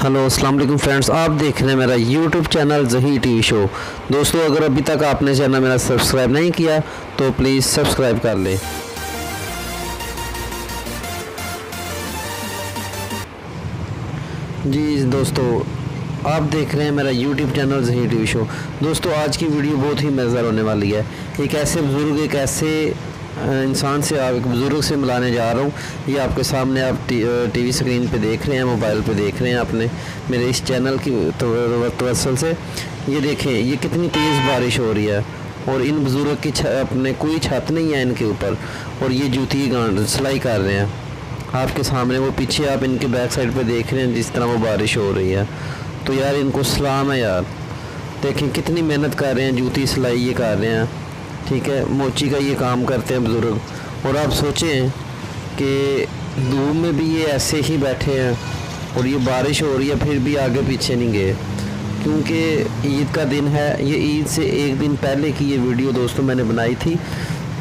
Hello अस्सलाम वालेकुम friends, आप देख रहे हैं मेरा यूट्यूब चैनल ज़ही टीवी शो। दोस्तों, अगर अभी तक आपने चैनल मेरा सब्सक्राइब नहीं किया तो प्लीज़ सब्सक्राइब कर लें। जी दोस्तों, आप देख रहे हैं मेरा यूट्यूब चैनल ज़ही टीवी शो। दोस्तों, आज की वीडियो बहुत ही मज़ेदार होने वाली है। एक ऐसे बुज़ुर्ग, एक ऐसे इंसान से, आप एक बुज़ुर्ग से मिलाने जा रहा हूँ। ये आपके सामने आप टीवी स्क्रीन पे देख रहे हैं, मोबाइल पे देख रहे हैं अपने मेरे इस चैनल की तवज्जुह से। ये देखें, ये कितनी तेज़ बारिश हो रही है और इन बुज़ुर्ग की अपने कोई छत नहीं है इनके ऊपर, और ये जूती सिलाई कर रहे हैं आपके सामने। वो पीछे आप इनके बैक साइड पे देख रहे हैं जिस तरह वो बारिश हो रही है। तो यार, इनको सलाम है यार। देखें कितनी मेहनत कर रहे हैं, जूती सिलाई ये कर रहे हैं, ठीक है, मोची का ये काम करते हैं बुज़ुर्ग। और आप सोचें कि धूप में भी ये ऐसे ही बैठे हैं और ये बारिश हो रही है, फिर भी आगे पीछे नहीं गए, क्योंकि ईद का दिन है। ये ईद से एक दिन पहले की ये वीडियो दोस्तों मैंने बनाई थी,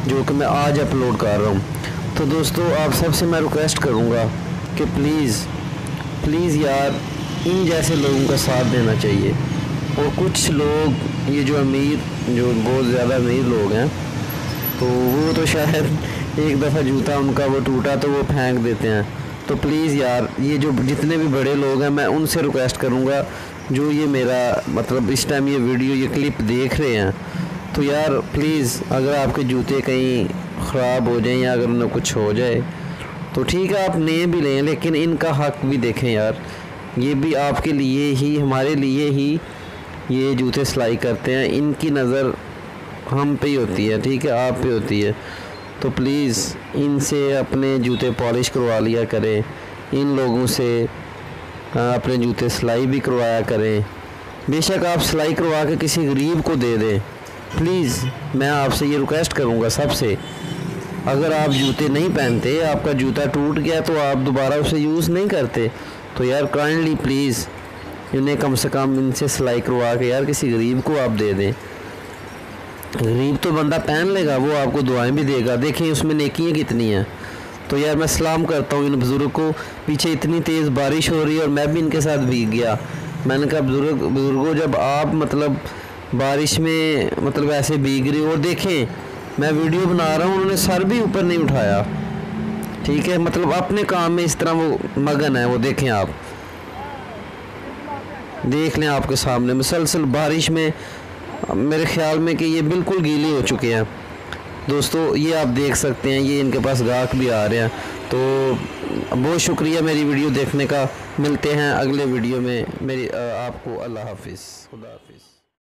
जो कि मैं आज अपलोड कर रहा हूँ। तो दोस्तों, आप सबसे मैं रिक्वेस्ट करूँगा कि प्लीज़ यार, इन जैसे लोगों का साथ देना चाहिए। और कुछ लोग, ये जो बहुत ज़्यादा अमीर लोग हैं, तो वो तो शायद एक दफ़ा जूता उनका वो टूटा तो वो फेंक देते हैं। तो प्लीज़ यार, ये जो जितने भी बड़े लोग हैं, मैं उनसे रिक्वेस्ट करूँगा, जो ये मेरा मतलब इस टाइम ये वीडियो, ये क्लिप देख रहे हैं, तो यार प्लीज़, अगर आपके जूते कहीं ख़राब हो जाएं या अगर उन्हें कुछ हो जाए तो ठीक है, आप नए भी लें, लेकिन इनका हक़ भी देखें यार। ये भी आपके लिए ही, हमारे लिए ही ये जूते सिलाई करते हैं। इनकी नज़र हम पे ही होती है, ठीक है, आप पे होती है। तो प्लीज़ इनसे अपने जूते पॉलिश करवा लिया करें, इन लोगों से अपने जूते सिलाई भी करवाया करें। बेशक आप सिलाई करवा के किसी गरीब को दे दें। प्लीज़ मैं आपसे ये रिक्वेस्ट करूँगा सबसे, अगर आप जूते नहीं पहनते, आपका जूता टूट गया तो आप दोबारा उसे यूज़ नहीं करते, तो यार काइंडली प्लीज़ इन्हें कम से कम इनसे सिलाई करवा के यार किसी गरीब को आप दे दें। गरीब तो बंदा पहन लेगा, वो आपको दुआएं भी देगा। देखें उसमें नेकियां कितनी हैं। तो यार मैं सलाम करता हूँ इन बुज़ुर्ग को। पीछे इतनी तेज़ बारिश हो रही है और मैं भी इनके साथ भीग गया। मैंने कहा बुज़ुर्गों, जब आप मतलब बारिश में मतलब ऐसे भीग रहे हो, और देखें मैं वीडियो बना रहा हूँ, उन्होंने सर भी ऊपर नहीं उठाया, ठीक है, मतलब अपने काम में इस तरह वो मगन है। वो देखें, आप देख लें आपके सामने मुसलसल बारिश में, मेरे ख्याल में कि ये बिल्कुल गीले हो चुके हैं। दोस्तों, ये आप देख सकते हैं, ये इनके पास गाहक भी आ रहे हैं। तो बहुत शुक्रिया मेरी वीडियो देखने का। मिलते हैं अगले वीडियो में। आपको अल्लाह हाफिज़, खुदा हाफिज़।